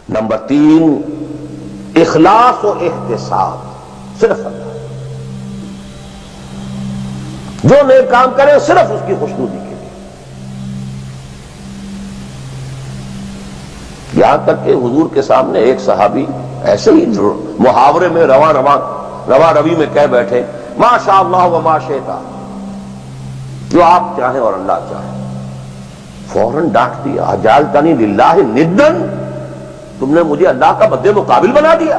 Number 3 اخلاص و احتساب، صرف اللہ، جو نیک کام کرے صرف اس کی خوشنودی کے لیے۔ یہاں تک کہ حضور کے سامنے ایک صحابی ایسے ہی محاورے میں رواں روی میں کہہ بیٹھے ما شاء اللہ و ما شئت، جو آپ چاہیں اور اللہ چاہے۔ فوراً ڈانٹ دیا اجعلتنی للہ ندًا، تم نے مجھے اللہ کا مد مقابل بنا دیا۔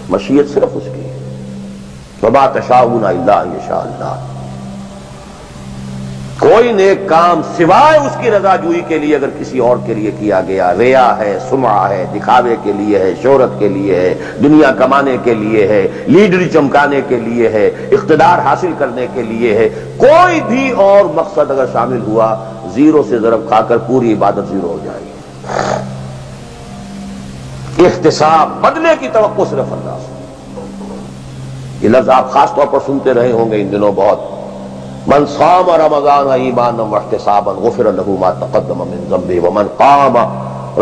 مشیت صرف اس کی ہے، وما تشاءون الا ان یشاء اللہ۔ کوئی نیک کام سوائے اس کی رضا جوئی کے لیے اگر کسی اور کے لیے کیا گیا، ریا ہے، سمعہ ہے، دکھاوے کے لیے ہے، شہرت کے لیے ہے، دنیا کمانے کے لیے ہے، لیڈری چمکانے کے لیے ہے، اقتدار حاصل کرنے کے لیے ہے، کوئی بھی اور مقصد اگر شامل ہوا، زیرو سے ضرب کھا کر پوری عبادت زیرو ہو جائے گی۔ احتساب، بدلے کی توقع صرف اللہ سے۔ یہ لفظ آپ خاص طور پر سنتے رہے ہوں گے ان دنوں بہت، من صام رمضان ایمانا واحتسابا غفر له ما تقدم من ذنبه ومن قام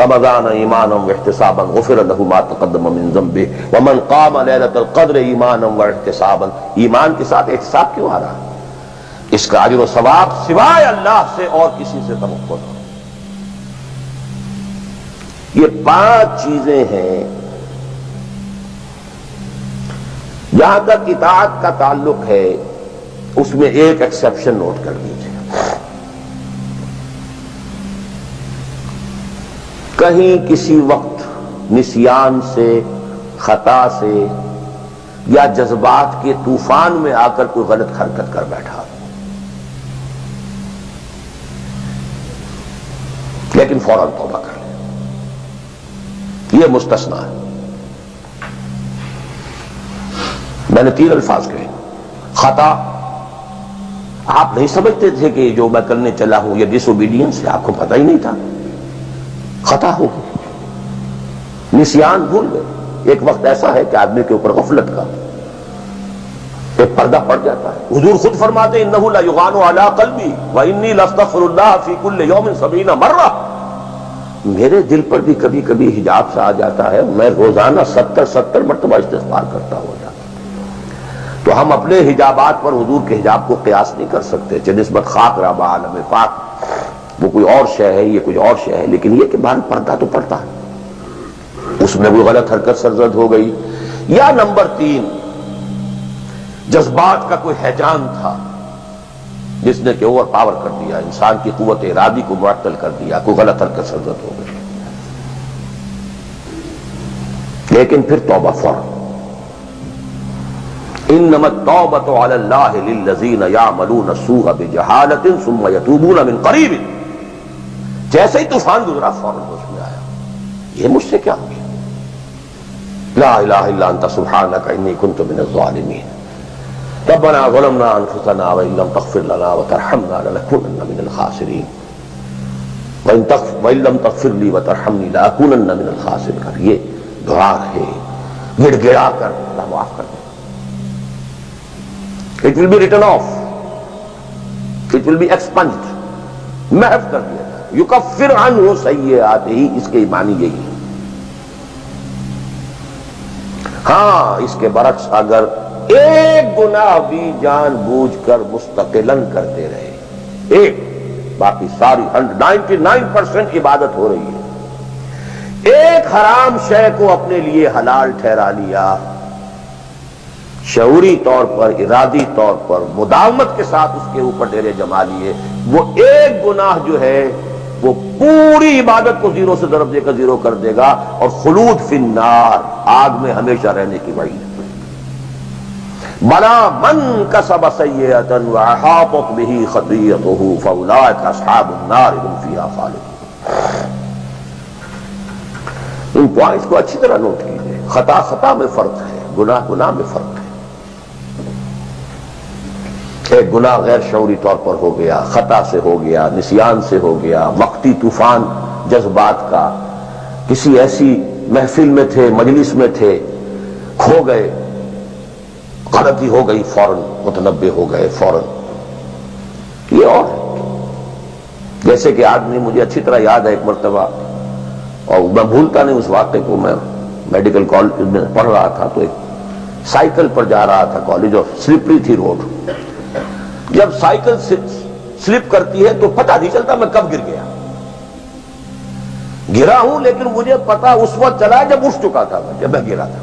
رمضان ایمانا واحتسابا غفر له ما تقدم من ذنبه ومن قام ليلة القدر ایمانا واحتسابا۔ ایمان کے ساتھ احتساب کیوں آ رہا ہے؟ اس کا اجر و ثواب سوائے اللہ سے اور کسی سے توقع نہ۔ یہ 5 چیزیں ہیں۔ جہاں تک اطاعت کا تعلق ہے اس میں ایک ایکسیپشن نوٹ کر لیجیے۔ کہیں کسی وقت نسیان سے، خطا سے یا جذبات کے طوفان میں آ کر کوئی غلط حرکت کر بیٹھا، لیکن فوراً توبہ کر لے، یہ مستثنیٰ ہے۔ میں نے 3 الفاظ کہے، خطا، آپ نہیں سمجھتے تھے کہ جو میں کرنے چلا ہوں یہ ڈس اوبیڈینس ہے، آپ کو پتہ ہی نہیں تھا، خطا ہو گئی۔ نسیان، بھول گئے۔ ایک وقت ایسا ہے کہ آدمی کے اوپر غفلت کا ایک پردہ پڑ جاتا ہے۔ حضور خود فرماتے ہیں انہ لیغان علی قلبی وانی لاستغفر اللہ فی کل یوم 70 مرہ، میرے دل پر بھی کبھی کبھی حجاب سا آ جاتا ہے، میں روزانہ 70 مرتبہ استغفار کرتا ہو جاتا۔ تو ہم اپنے حجابات پر حضور کے حجاب کو قیاس نہیں کر سکتے، چہ نسبت خاک رابع عالم پاک، وہ کوئی اور شے ہے، یہ کوئی اور شے ہے، لیکن یہ کہ باہر پردہ تو پڑتا ہے، اس میں کوئی غلط حرکت سرزد ہو گئی۔ یا نمبر 3 جذبات کا کوئی ہیجان تھا جس نے کہ اوور پاور کر دیا، انسان کی قوت ارادی کو معطل کر دیا، کوئی غلط حرکت سرزد ہو گئی، لیکن پھر توبہ فوراً۔ انما التوبۃ علی اللہ للذین یعملون السوء بجہالۃ ثم یتوبون من قریب، جیسے ہی طوفان گزرا فوراً ہوش میں آیا، یہ مجھ سے کیا ہو گیا، لا الہ الا انت سبحانک انی کنت من الظالمین، ربنا ظلمنا انفسنا وان لم تغفر لنا وترحمنا لنکونن من الخاسرین وان لم تغفر لی وترحمنی لاکونن من الخاسرین۔ یہ دعا ہے، گڑ گڑا کر اللہ معاف کر دے۔ It will be written off, it will be expunged، محو کر دیا جائے، یکفر عنہ سیئاتہ، اس کے معنی یہی ہے۔ ہاں اس کے برعکس اگر ایک گناہ بھی جان بوجھ کر مستقلاً کرتے رہے، ایک، باقی ساری 99% عبادت ہو رہی ہے، ایک حرام شے کو اپنے لیے حلال ٹھہرا لیا، شعوری طور پر، ارادی طور پر، مداومت کے ساتھ اس کے اوپر ڈیرے جما لیے، وہ ایک گناہ جو ہے وہ پوری عبادت کو زیرو سے ضرب دے کر زیرو کر دے گا، اور خلود فی النار، آگ میں ہمیشہ رہنے کی وعید۔ بلا من کسب سیئۃ واحاطت بہ خطیئتہ فاولئک اصحاب النار هم فیہا خالدون۔ ان پوائنٹس کو اچھی طرح نوٹ کیجیے، خطا میں فرق ہے، گناہ میں فرق ہے۔ ایک گناہ غیر شعوری طور پر ہو گیا، خطا سے ہو گیا، نسیان سے ہو گیا، وقتی طوفان جذبات کا، کسی ایسی محفل میں تھے، مجلس میں تھے، کھو گئے، غلطی ہو گئی، فوراً متنبہ ہو گئے، فوراً۔ یہ اور ہے، جیسے کہ آدمی، مجھے اچھی طرح یاد ہے ایک مرتبہ اور میں بھولتا نہیں اس واقعے کو. میں میڈیکل کالج میں پڑھ رہا تھا تو ایک سائیکل پر جا رہا تھا کالج، اور سلپری تھی روڈ. جب سائیکل سلپ کرتی ہے تو پتہ نہیں چلتا میں کب گر گیا. گرا ہوں لیکن مجھے پتا اس وقت چلا جب اٹھ چکا تھا میں، جب میں گرا تھا.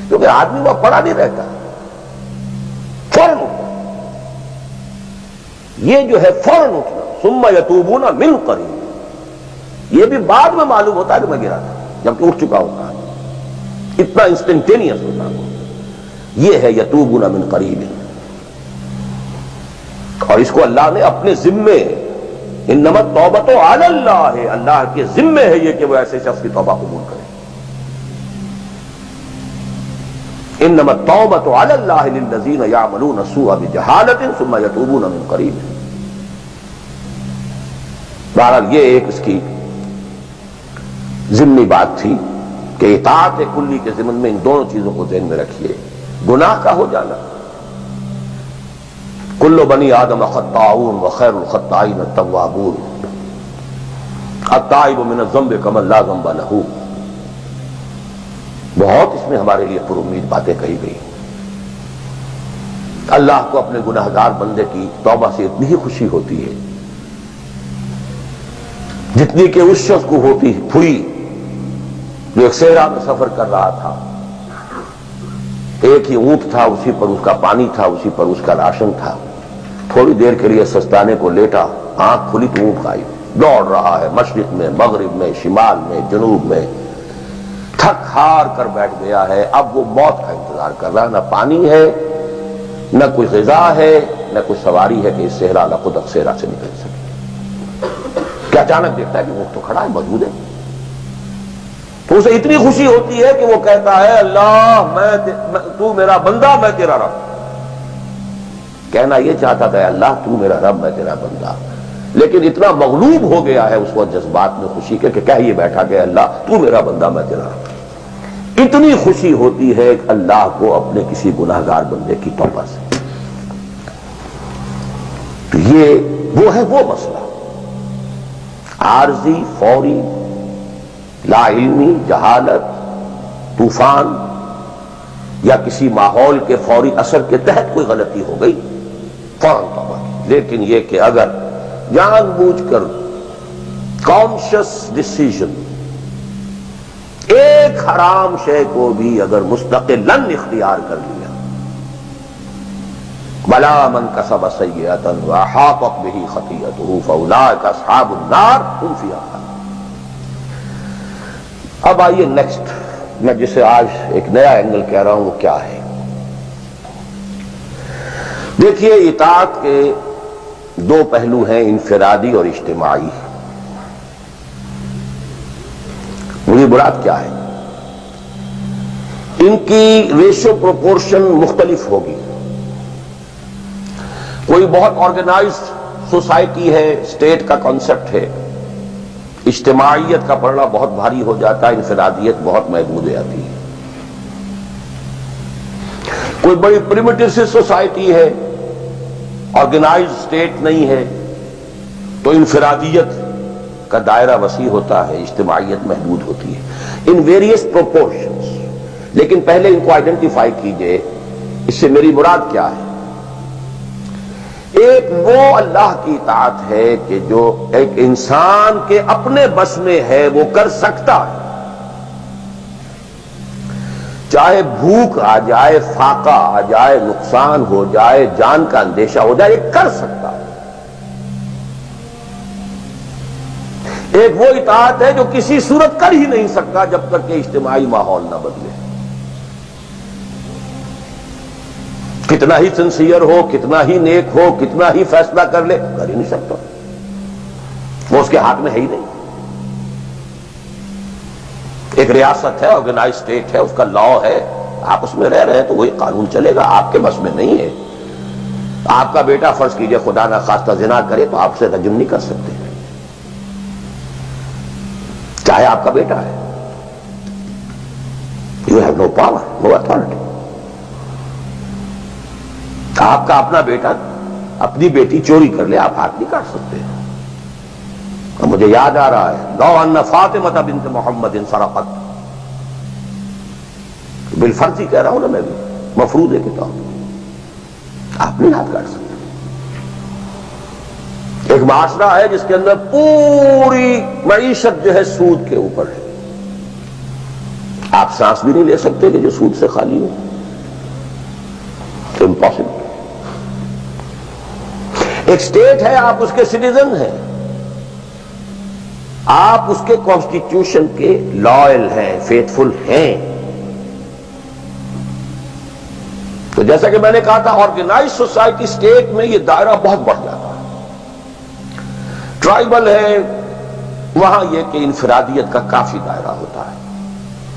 کیونکہ آدمی وہ پڑا نہیں رہتا، فوراً اٹھتا. یہ جو ہے فوراً اٹھنا، ثم یتوبون من قریب، یہ بھی بعد میں معلوم ہوتا ہے کہ میں گرا تھا جبکہ اٹھ چکا ہوتا ہے. اتنا انسٹنٹینیس ہوتا ہے. یہ ہے یتوبون من قریب. اور اس کو اللہ نے اپنے ذمے، انما التوبۃ علی اللہ، اللہ کے ذمے ہے یہ کہ وہ ایسے شخص کی توبہ قبول کرے. انما التوبۃ علی اللہ للذین یعملون السوء بجہالۃ ثم یتوبون من قریب. بہرحال یہ ایک اس کی ضمنی بات تھی کہ اطاعت کلی کے ضمن میں ان دونوں چیزوں کو ذہن میں رکھیے. گناہ کا ہو جانا، کل بنی آدم خطاؤون وخیر الخطائین التوابون، التائب من الذنب کمن لا ذنب لہ. بہت اس میں ہمارے لیے پر امید باتیں کہی گئی. اللہ کو اپنے گناہگار بندے کی توبہ سے اتنی ہی خوشی ہوتی ہے جتنی کہ اس شخص کو ہوتی ہوئی جو ایک صحرا میں سفر کر رہا تھا. ایک ہی اونٹ تھا، اسی پر اس کا پانی تھا، اسی پر اس کا راشن تھا. تھوڑی دیر کے لیے سستانے کو لیٹا، آنکھ کھلی تو اونٹ غائب. دوڑ رہا ہے مشرق میں، مغرب میں، شمال میں، جنوب میں، تھک ہار کر بیٹھ گیا ہے. اب وہ موت کا انتظار کر رہا ہے. نہ پانی ہے، نہ کوئی غذا ہے، نہ کوئی سواری ہے کہ اس صحرا لقدق صحرا سے نکل سکے. کہ اچانک دیکھتا ہے کہ اونٹ تو کھڑا ہے، موجود ہے. تو اسے اتنی خوشی ہوتی ہے کہ وہ کہتا ہے اللہ تو میرا بندہ، میں تیرا رب. کہنا یہ چاہتا تھا اللہ تو میرا رب، میں تیرا بندہ، لیکن اتنا مغلوب ہو گیا ہے اس وقت جذبات میں خوشی کے کہ کہہ یہ بیٹھا کہ اللہ تو میرا بندہ، میں تیرا رب. اتنی خوشی ہوتی ہے کہ اللہ کو اپنے کسی گناہگار بندے کی توبہ سے. تو یہ وہ ہے وہ مسئلہ عارضی، فوری، لا علمی، جہالت، طوفان یا کسی ماحول کے فوری اثر کے تحت کوئی غلطی ہو گئی فوراً توبہ کی. لیکن یہ کہ اگر جان بوجھ کر کانشس ڈیسیژن ایک حرام شے کو بھی اگر مستقلاً اختیار کر لیا، بلا من کسب سیئۃ واحاطت بہ خطیئتہ فاولئک اصحاب النار هم فیہا خالدون. اب آئیے نیکسٹ، میں جسے آج ایک نیا اینگل کہہ رہا ہوں وہ کیا ہے. دیکھیے اطاعت کے دو پہلو ہیں، انفرادی اور اجتماعی. مجھے مراد کیا ہے؟ ان کی ریشو پروپورشن مختلف ہوگی. کوئی بہت آرگنائزڈ سوسائٹی ہے، اسٹیٹ کا کانسیپٹ ہے، اجتماعیت کا پڑھنا بہت بھاری ہو جاتا ہے، انفرادیت بہت محدود ہو جاتی ہے. کوئی بڑی پریمیٹو سی سوسائٹی ہے، آرگنائزڈ اسٹیٹ نہیں ہے، تو انفرادیت کا دائرہ وسیع ہوتا ہے، اجتماعیت محدود ہوتی ہے. In various proportions. لیکن پہلے ان کو آئیڈینٹیفائی کیجئے، اس سے میری مراد کیا ہے. ایک وہ اللہ کی اطاعت ہے کہ جو ایک انسان کے اپنے بس میں ہے وہ کر سکتا ہے. چاہے بھوک آ جائے، فاقہ آ جائے، نقصان ہو جائے، جان کا اندیشہ ہو جائے، یہ کر سکتا ہے. ایک وہ اطاعت ہے جو کسی صورت کر ہی نہیں سکتا جب تک کہ اجتماعی ماحول نہ بدلے. کتنا ہی سنسیئر ہو، کتنا ہی نیک ہو، کتنا ہی فیصلہ کر لے، کر ہی نہیں سکتا. وہ اس کے ہاتھ میں ہے ہی نہیں. ایک ریاست ہے، آرگنائز اسٹیٹ ہے، اس کا لا ہے، آپ اس میں رہ رہے ہیں تو وہی قانون چلے گا. آپ کے بس میں نہیں ہے. آپ کا بیٹا فرض کیجئے خدا نہ خواستہ زنا کرے تو آپ سے رجم نہیں کر سکتے، چاہے آپ کا بیٹا ہے. You have no power, no authority. آپ کا اپنا بیٹا اپنی بیٹی چوری کر لے، آپ ہاتھ نہیں کاٹ سکتے. مجھے یاد آ رہا ہے لو ان فاطمہ بنت محمد سرقت، بالفرض ہی کہہ رہا ہوں نا میں بھی، مفروضے کے طور پر آپ نہیں ہاتھ کاٹ سکتے۔ ایک معاشرہ ہے جس کے اندر پوری معیشت جو ہے سود کے اوپر ہے، آپ سانس بھی نہیں لے سکتے کہ جو سود سے خالی ہو، امپاسبل۔ ایک سٹیٹ ہے، آپ اس کے سٹیزن ہیں، آپ اس کے کانسٹیٹیوشن کے لائل ہیں، فیتھفل ہیں۔ تو جیسا کہ میں نے کہا تھا آرگنائز سوسائٹی سٹیٹ میں یہ دائرہ بہت بڑھ جاتا ہے۔ ٹرائبل ہے وہاں یہ کہ انفرادیت کا کافی دائرہ ہوتا ہے،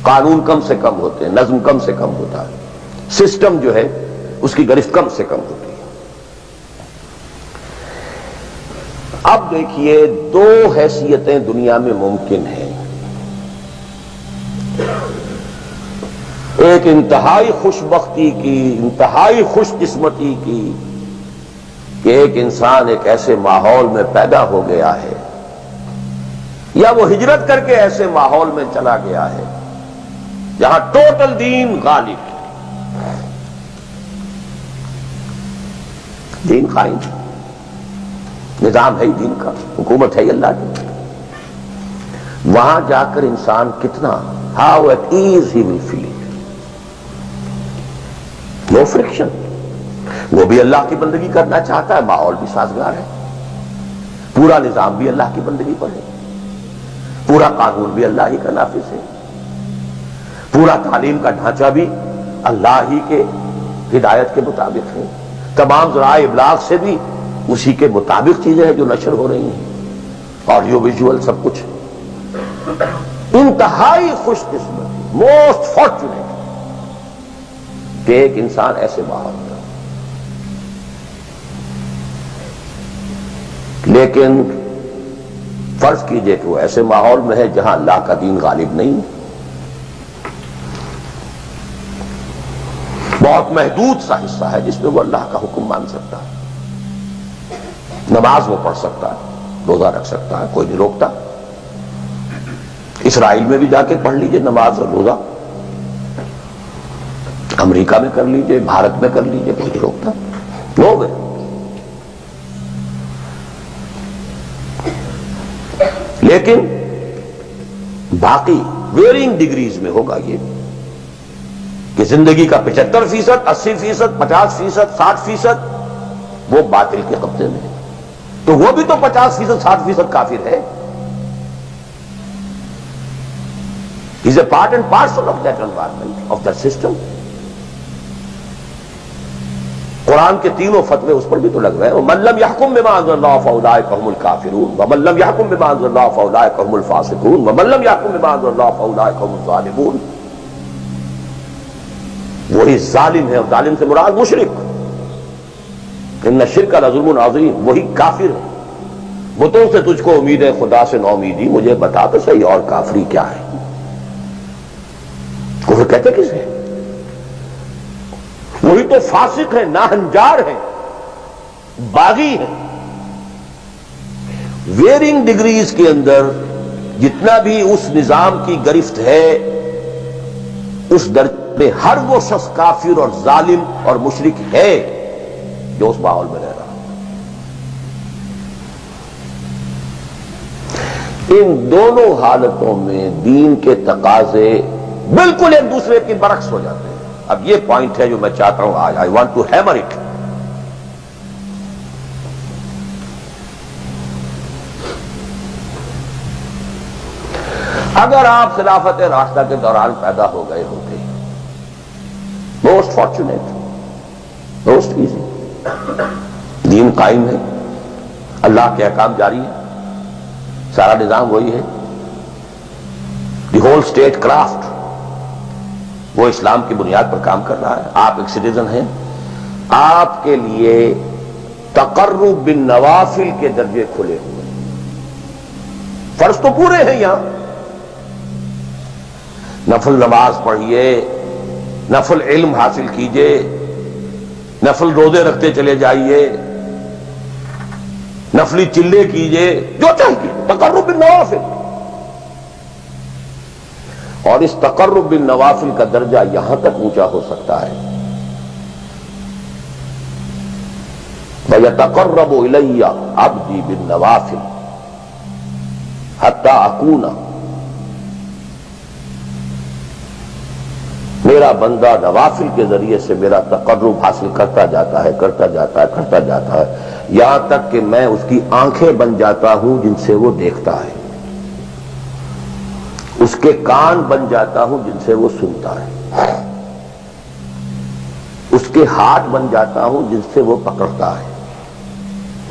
قانون کم سے کم ہوتے ہیں، نظم کم سے کم ہوتا ہے، سسٹم جو ہے اس کی گرفت کم سے کم ہوتی ہے۔ اب دیکھیے دو حیثیتیں دنیا میں ممکن ہیں، ایک انتہائی خوش بختی کی، انتہائی خوش قسمتی کی کہ ایک انسان ایک ایسے ماحول میں پیدا ہو گیا ہے یا وہ ہجرت کر کے ایسے ماحول میں چلا گیا ہے جہاں ٹوٹل دین غالب ہے، دین قائم، نظام ہے دین کا، حکومت ہے اللہ کی، وہاں جا کر انسان کتنا how at ease he will feel، no friction, وہ بھی اللہ کی بندگی کرنا چاہتا ہے، ماحول بھی سازگار ہے، پورا نظام بھی اللہ کی بندگی پر ہے، پورا قانون بھی اللہ ہی کا نافذ ہے، پورا تعلیم کا ڈھانچہ بھی اللہ ہی کے ہدایت کے مطابق ہے، تمام ذرائع ابلاغ سے بھی اسی کے مطابق چیزیں ہیں جو نشر ہو رہی ہیں، آڈیو ویژول سب کچھ۔ انتہائی خوش قسمت، موسٹ فارچونیٹ کہ ایک انسان ایسے ماحول میں، لیکن فرض کیجئے کہ وہ ایسے ماحول میں ہے جہاں اللہ کا دین غالب نہیں، بہت محدود سا حصہ ہے جس میں وہ اللہ کا حکم مان سکتا ہے، نماز وہ پڑھ سکتا ہے، روزہ رکھ سکتا ہے، کوئی نہیں روکتا۔ اسرائیل میں بھی جا کے پڑھ لیجئے نماز اور روزہ، امریکہ میں کر لیجئے، بھارت میں کر لیجئے، کوئی نہیں روکتا، ہو گئے۔ لیکن باقی ویرینگ ڈگریز میں ہوگا یہ کہ زندگی کا 75%، 80%، 50%، 60% وہ باطل کے قبضے میں ہے، تو وہ بھی تو 50%، 60% کافر ہے۔ He's a part and parcel of that environment, of that system۔ قرآن کے تینوں فتوے اس پر بھی تو لگ رہے ہیں، وَمَن لَّمْ يَحْكُم بِمَا أَنزَلَ اللَّهُ فَأُولَٰئِكَ هُمُ الْكَافِرُونَ وَمَن لَّمْ يَحْكُم بِمَا أَنزَلَ اللَّهُ فَأُولَٰئِكَ هُمُ الْفَاسِقُونَ وَمَن لَّمْ يَحْكُم بِمَا أَنزَلَ اللَّهُ فَأُولَٰئِكَ هُمُ الظَّالِمُونَ۔ وہی ظالم ہے، اور ظالم سے مراد مشرک، ان الشرک لظلم عظیم، وہی کافر ہے۔ بتوں سے تجھ کو امید ہے، خدا سے نو امیدی، مجھے بتا تو صحیح اور کافری کیا ہے؟ کفر کہتے کسے؟ وہی تو فاسق ہے، ناہنجار ہے، باغی ہے۔ ویرنگ ڈگریز کے اندر جتنا بھی اس نظام کی گرفت ہے، اس درجے میں ہر وہ شخص کافر اور ظالم اور مشرک ہے جو اس ماحول میں رہ رہا ہے۔ ان دونوں حالتوں میں دین کے تقاضے بالکل ایک دوسرے کے برعکس ہو جاتے ہیں۔ اب یہ پوائنٹ ہے جو میں چاہتا ہوں آج، I want to hammer it۔ اگر آپ خلافت راشدہ کے دوران پیدا ہو گئے ہوتے، موسٹ فارچونیٹ، موسٹ ایزی، دین قائم ہے، اللہ کے احکام جاری ہے، سارا نظام وہی ہے، دی ہول اسٹیٹ کرافٹ وہ اسلام کی بنیاد پر کام کر رہا ہے، آپ ایک سٹیزن ہیں، آپ کے لیے تقرب بالنوافل کے درجے کھلے ہوئے، فرض تو پورے ہیں یہاں، نفل نماز پڑھیے، نفل علم حاصل کیجئے، نفل روزے رکھتے چلے جائیے، نفلی چلے کیجئے، جو چاہیے تقرب بالنوافل، اور اس تقرب بالنوافل کا درجہ یہاں تک اونچا ہو سکتا ہے وَيَتَقَرَّبُ إِلَيَّ عَبْدِي بِالنَّوَافِلِ حَتَّى أَكُونَ، میرا بندہ نوافل کے ذریعے سے میرا تقرب حاصل کرتا جاتا ہے یہاں تک کہ میں اس کی آنکھیں بن جاتا ہوں جن سے وہ دیکھتا ہے، اس کے کان بن جاتا ہوں جن سے وہ سنتا ہے، اس کے ہاتھ بن جاتا ہوں جن سے وہ پکڑتا ہے،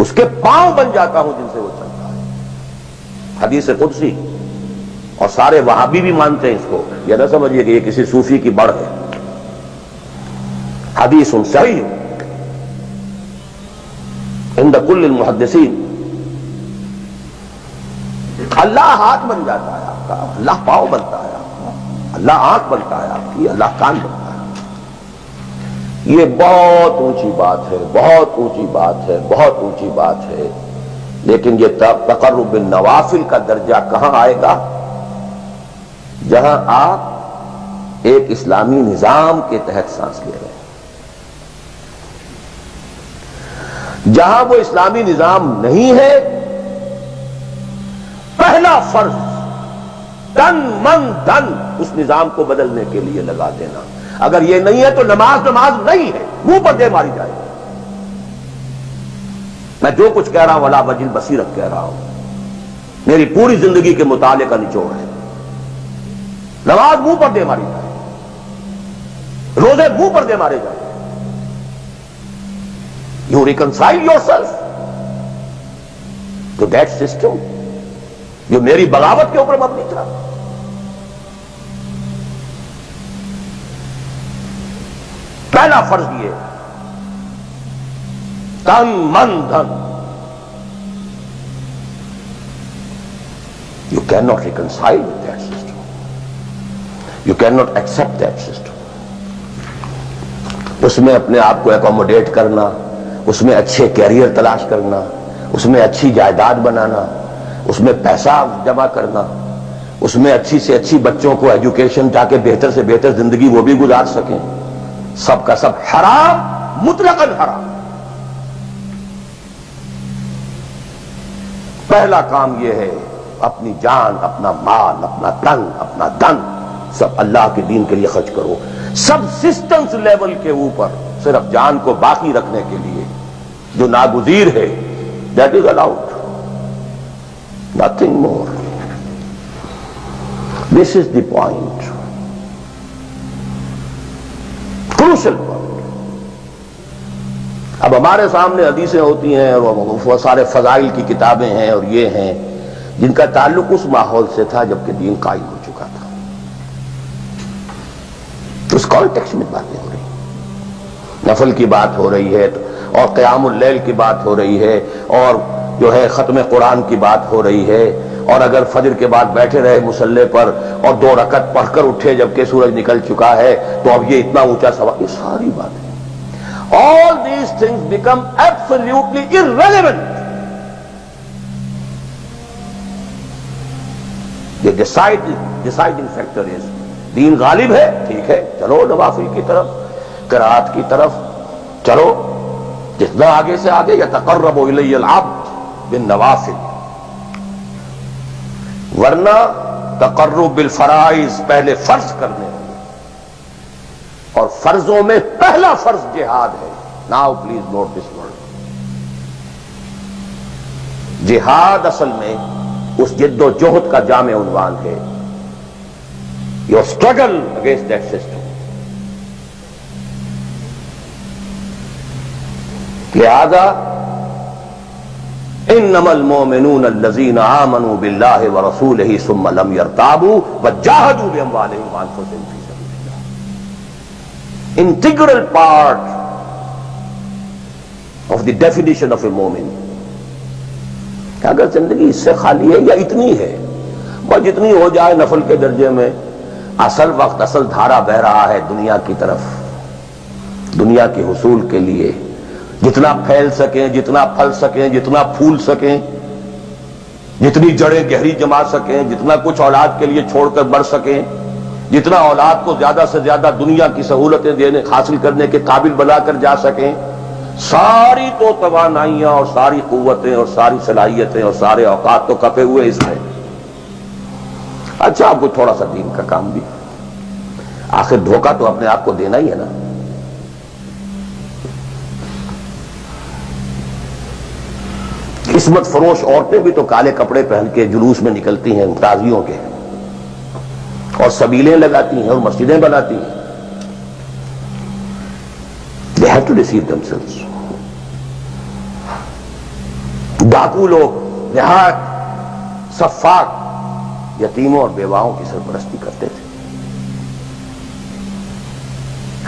اس کے پاؤں بن جاتا ہوں جن سے وہ چلتا ہے۔ حدیث قدسی، اور سارے وہابی بھی مانتے ہیں اس کو، یہ نہ سمجھیے کہ یہ کسی صوفی کی بڑھ ہے، حدیث صحیح عند کل المحدثین۔ اللہ ہاتھ بن جاتا ہے آپ کا، اللہ پاؤں بنتا ہے آپ کا، اللہ آنکھ بنتا ہے آپ کی، اللہ کان بنتا ہے۔ یہ بہت اونچی بات ہے، بہت اونچی بات ہے، بہت اونچی بات ہے، لیکن یہ تقرب بالنوافل کا درجہ کہاں آئے گا؟ جہاں آپ ایک اسلامی نظام کے تحت سانس لے رہے ہیں، جہاں وہ اسلامی نظام نہیں ہے، پہلا فرض تن من دھن اس نظام کو بدلنے کے لیے لگا دینا۔ اگر یہ نہیں ہے تو نماز نہیں ہے، منہ پر دے ماری جائے۔ میں جو کچھ کہہ رہا ہوں ولا وجل بصیرت کہہ رہا ہوں، میری پوری زندگی کے مطالعے کا نچوڑ ہے۔ نماز منہ پر دے ماری جائے، روزے منہ پر دے مارے جائے۔ You reconcile yourself to that system جو میری بغاوت کے اوپر مبنی تھا۔ پہلا فرض یہ تن من دھن، you cannot reconcile with that system, you cannot accept that system۔ اس میں اپنے آپ کو اکوموڈیٹ کرنا، اس میں اچھے کیریئر تلاش کرنا، اس میں اچھی جائیداد بنانا، اس میں پیسہ جمع کرنا، اس میں اچھی سے اچھی بچوں کو ایجوکیشن تاکہ بہتر سے بہتر زندگی وہ بھی گزار سکیں، سب کا سب حرام، مطلقاً حرام۔ پہلا کام یہ ہے اپنی جان، اپنا مال، اپنا تن، اپنا دن سب اللہ کے دین کے لیے خرچ کرو۔ سب سسٹمز لیول کے اوپر صرف جان کو باقی رکھنے کے لیے جو ناگزیر ہے، that is allowed, nothing more. This is the point, crucial point۔ اب ہمارے سامنے حدیثیں ہوتی ہیں اور وہ سارے فضائل کی کتابیں ہیں اور یہ ہیں جن کا تعلق اس ماحول سے تھا جبکہ دین قائم ہو چکا تھا، اس کانٹیکسٹ میں باتیں ہو رہی ہیں، نفل کی بات ہو رہی ہے اور قیام اللیل کی بات ہو رہی ہے، اور جو ہے ختم قرآن کی بات ہو رہی ہے، اور اگر فجر کے بعد بیٹھے رہے مصلی پر اور 2 رکعت پڑھ کر اٹھے جبکہ سورج نکل چکا ہے تو اب یہ اتنا اونچا سوال، یہ ساری باتیں، all these things become absolutely irrelevant۔ The deciding factor is دین غالب ہے، ٹھیک ہے، چلو نوافل کی طرف، قرات کی طرف چلو، جتنا آگے سے آگے یتقرب الی العبد بالنوافل، ورنہ تقرب بالفرائض پہلے فرض کرنے ہیں، اور فرضوں میں پہلا فرض جہاد ہے۔ Now please note this word, جہاد اصل میں اس جد و جہد کا جامع عنوان ہے، your struggle against that system۔ لہذا انما المؤمنون الذين آمنوا بالله ورسوله ثم لم يرتابوا وجاهدوا باموالهم وانفسهم في سبيل الله۔ integral part of the definition of a مومن۔ اگر زندگی اس سے خالی ہے یا اتنی ہے، بس جتنی ہو جائے نفل کے درجے میں، اصل وقت اصل دھارا بہ رہا ہے دنیا کی طرف، دنیا کے حصول کے لیے، جتنا پھیل سکیں، جتنا پھل سکیں، جتنا پھول سکیں، جتنی جڑیں گہری جما سکیں، جتنا کچھ اولاد کے لیے چھوڑ کر بڑھ سکیں، جتنا اولاد کو زیادہ سے زیادہ دنیا کی سہولتیں دینے حاصل کرنے کے قابل بنا کر جا سکیں، ساری تو توانائیاں اور ساری قوتیں اور ساری صلاحیتیں اور سارے اوقات تو کپے ہوئے اس میں۔ اچھا آپ کو تھوڑا سا دین کا کام بھی، آخر دھوکہ تو اپنے آپ کو دینا ہی ہے نا۔ قسمت فروش عورتیں بھی تو کالے کپڑے پہن کے جلوس میں نکلتی ہیں تازیوں کے، اور سبیلیں لگاتی ہیں اور مسجدیں بناتی ہیں۔ They have to deceive themselves۔ ڈاکو لوگ نہایت سفاک یتیموں اور بیواؤں کی سرپرستی کرتے تھے۔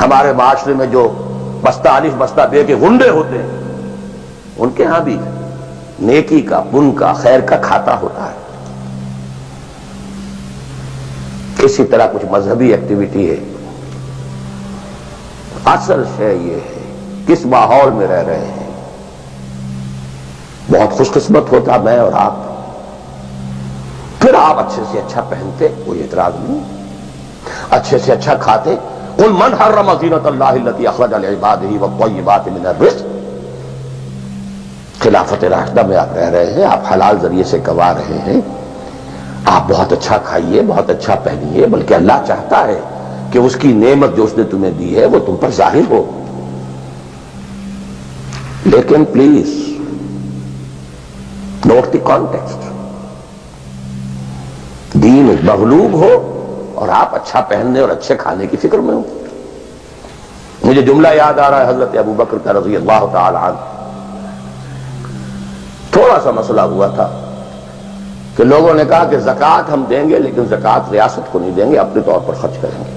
ہمارے معاشرے میں جو بستہ الف بستہ بے کے غنڈے ہوتے ہیں، ان کے ہاں بھی نیکی کا، پن کا، خیر کا کھاتا ہوتا ہے۔ اسی طرح کچھ مذہبی ایکٹیویٹی ہے۔ اصل شے یہ ہے کس ماحول میں رہ رہے ہیں۔ بہت خوش قسمت ہوتا میں اور آپ، پھر آپ اچھے سے اچھا پہنتے، کوئی اعتراض نہیں، اچھے سے اچھا کھاتے۔ قل من حرم زینۃ اللہ التی اخرج لعبادہ والطیبات من الرزق۔ خلافت راشدہ میں آپ رہ رہے ہیں، آپ حلال ذریعے سے کما رہے ہیں، آپ بہت اچھا کھائیے، بہت اچھا پہنیے، بلکہ اللہ چاہتا ہے کہ اس کی نعمت جو اس نے تمہیں دی ہے وہ تم پر ظاہر ہو۔ لیکن پلیز نوٹ دی کانٹیکسٹ۔ دین مغلوب ہو اور آپ اچھا پہننے اور اچھے کھانے کی فکر میں ہو۔ مجھے جملہ یاد آ رہا ہے حضرت ابو بکر کا رضی اللہ تعالی عنہ۔ تھوڑا سا مسئلہ ہوا تھا کہ لوگوں نے کہا کہ زکوٰۃ ہم دیں گے لیکن زکوٰۃ ریاست کو نہیں دیں گے، اپنے طور پر خرچ کریں گے۔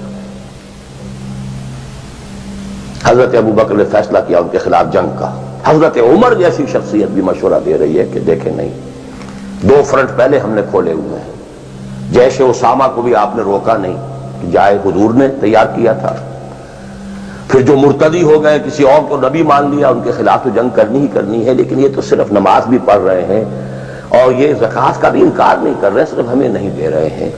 حضرت ابو بکر نے فیصلہ کیا ان کے خلاف جنگ کا۔ حضرت عمر جیسی شخصیت بھی مشورہ دے رہی ہے کہ دیکھیں نہیں، 2 فرنٹ پہلے ہم نے کھولے ہوئے ہیں۔ جیش اسامہ کو بھی آپ نے روکا نہیں کہ جائے، حضور نے تیار کیا تھا۔ پھر جو مرتدی ہو گئے، کسی اور کو نبی مان لیا، ان کے خلاف تو جنگ کرنی ہی کرنی ہے، لیکن یہ تو صرف نماز بھی پڑھ رہے ہیں اور یہ زکوٰۃ کا بھی انکار نہیں کر رہے، صرف ہمیں نہیں دے رہے ہیں،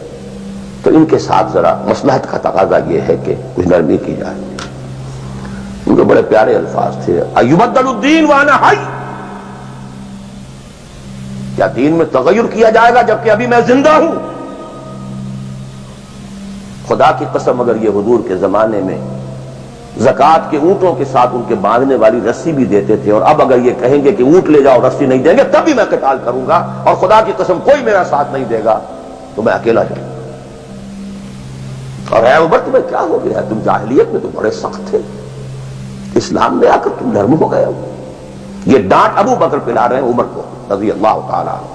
تو ان کے ساتھ ذرا مصلحت کا تقاضا یہ ہے کہ کچھ نرمی کی جائے۔ ان کے بڑے پیارے الفاظ تھے، ایبدل الدین وانا حی، کیا دین میں تغیر کیا جائے گا جبکہ ابھی میں زندہ ہوں؟ خدا کی قسم اگر یہ حضور کے زمانے میں زکوٰۃ کے اونٹوں کے ساتھ ان کے باندھنے والی رسی بھی دیتے تھے، اور اب اگر یہ کہیں گے کہ اونٹ لے جاؤ رسی نہیں دیں گے، تب بھی میں قتال کروں گا، اور خدا کی قسم کوئی میرا ساتھ نہیں دے گا تو میں اکیلا جاؤں گا۔ اور اے عمر تمہیں کیا ہو گیا؟ تم جاہلیت میں تو بڑے سخت تھے، اسلام میں آ کر تم نرم ہو گئے ہو۔ یہ ڈانٹ ابو بکر پلا رہے ہیں عمر کو رضی اللہ تعالی عنہ۔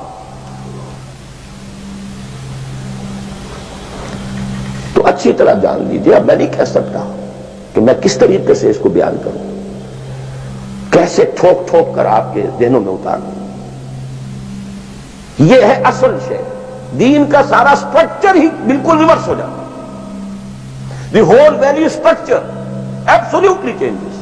تو اچھی طرح جان لیجیے، اب میں نہیں کہہ سکتا کہ میں کس طریقے سے اس کو بیان کروں، کیسے ٹھوک ٹھوک کر آپ کے ذہنوں میں اتار دوں۔ یہ ہے اصل شے، دین کا سارا سٹرکچر ہی بالکل ریورس ہو جاتا، the whole value structure absolutely changes.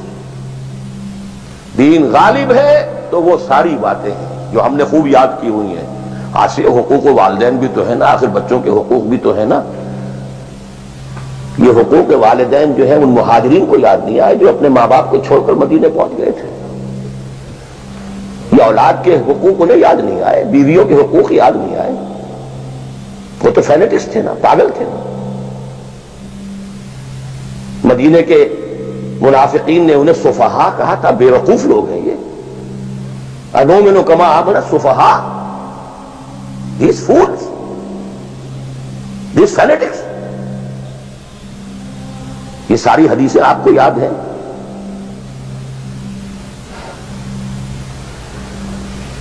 دین غالب ہے تو وہ ساری باتیں ہیں جو ہم نے خوب یاد کی ہوئی ہیں۔ آج حقوق والدین بھی تو ہے نا، آخر بچوں کے حقوق بھی تو ہے نا۔ یہ حقوق والدین جو ہے ان مہاجرین کو یاد نہیں آئے جو اپنے ماں باپ کو چھوڑ کر مدینے پہنچ گئے تھے۔ یہ اولاد کے حقوق انہیں یاد نہیں آئے، بیویوں کے حقوق یاد نہیں آئے۔ وہ تو فینیٹسٹ تھے نا، پاگل تھے نا۔ مدینے کے منافقین نے انہیں سفہاء کہا تھا، بے وقوف لوگ ہیں یہ۔ انؤمن کما آمن السفہاء، these fools, these fanatics۔ یہ ساری حدیثیں آپ کو یاد ہیں۔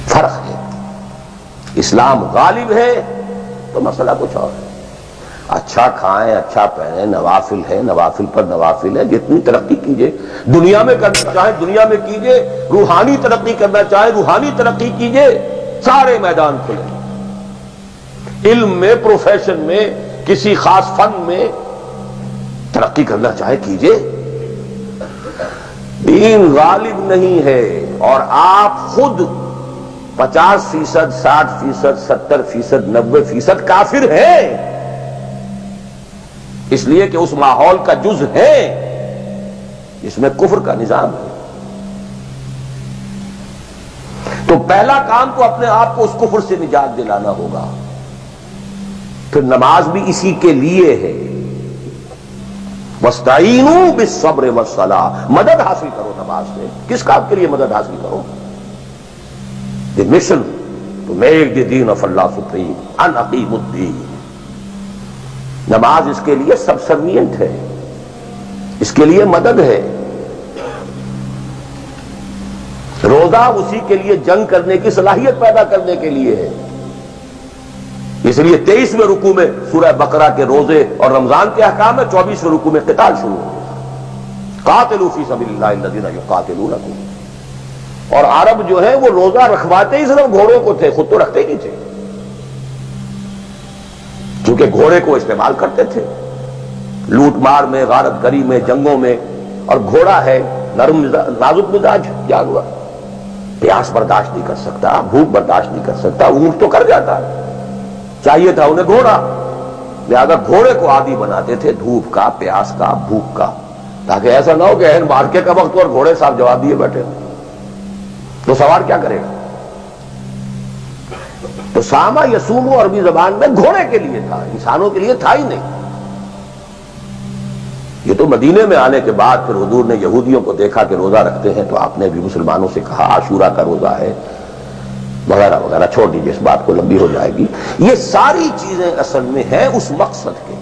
فرق ہے، اسلام غالب ہے تو مسئلہ کچھ اور ہے۔ اچھا کھائیں، اچھا پہنیں، نوافل ہے، نوافل پر نوافل ہے، جتنی ترقی کیجئے، دنیا میں کرنا چاہیں دنیا میں کیجئے، روحانی ترقی کرنا چاہیں روحانی ترقی کیجئے، سارے میدان کھلے۔ علم میں، پروفیشن میں، کسی خاص فن میں ترقی کرنا چاہے کیجئے۔ دین غالب نہیں ہے، اور آپ خود 50%, 60%, 70%, 90% کافر ہیں، اس لیے کہ اس ماحول کا جز ہے جس میں کفر کا نظام ہے۔ تو پہلا کام تو اپنے آپ کو اس کفر سے نجات دلانا ہوگا، پھر نماز بھی اسی کے لیے ہے۔ وَاسْتَعِينُوا بِالصَّبْرِ وَالصَّلَاةِ، مدد حاصل کرو نماز سے۔ کس کام کے لیے مدد حاصل کرو؟ The mission to make the deen of Allah supreme، ان اقیموا الدین۔ نماز اس کے لیے سبسروینٹ ہے، اس کے لیے مدد ہے۔ روزہ اسی کے لیے جنگ کرنے کی صلاحیت پیدا کرنے کے لیے ہے۔ اس لیے 23ویں رکوع میں سورہ بقرہ کے روزے اور رمضان کے احکام ہے، 24ویں رکوع میں قتال شروع ہو گیا۔ قاتلوا فی سبیل اللہ الذین یقاتلونکم۔ اور عرب جو ہے وہ روزہ رکھواتے ہی صرف گھوڑوں کو تھے، خود تو رکھتے ہی نہیں تھے، کیونکہ گھوڑے کو استعمال کرتے تھے لوٹ مار میں، غارت گری میں، جنگوں میں۔ اور گھوڑا ہے نرم نازک مزاج جانور، پیاس برداشت نہیں کر سکتا، بھوک برداشت نہیں کر سکتا، اونٹ تو کر جاتا ہے، چاہیے تھا انہیں گھوڑا، لہذا گھوڑے کو عادی بناتے تھے دھوپ کا، پیاس کا، بھوک کا، تاکہ ایسا نہ ہو کہ اہم مارکے کا وقت اور گھوڑے صاحب جواب دیے بیٹھے تو سوار کیا کرے گا؟ تو ساما یسومو عربی زبان میں گھوڑے کے لیے تھا، انسانوں کے لیے تھا ہی نہیں۔ یہ تو مدینے میں آنے کے بعد پھر حضور نے یہودیوں کو دیکھا کہ روزہ رکھتے ہیں، تو آپ نے بھی مسلمانوں سے کہا عاشورہ کا روزہ ہے وغیرہ وغیرہ، چھوڑ دیجیے اس بات کو، لمبی ہو جائے گی۔ یہ ساری چیزیں اصل میں ہیں اس مقصد کے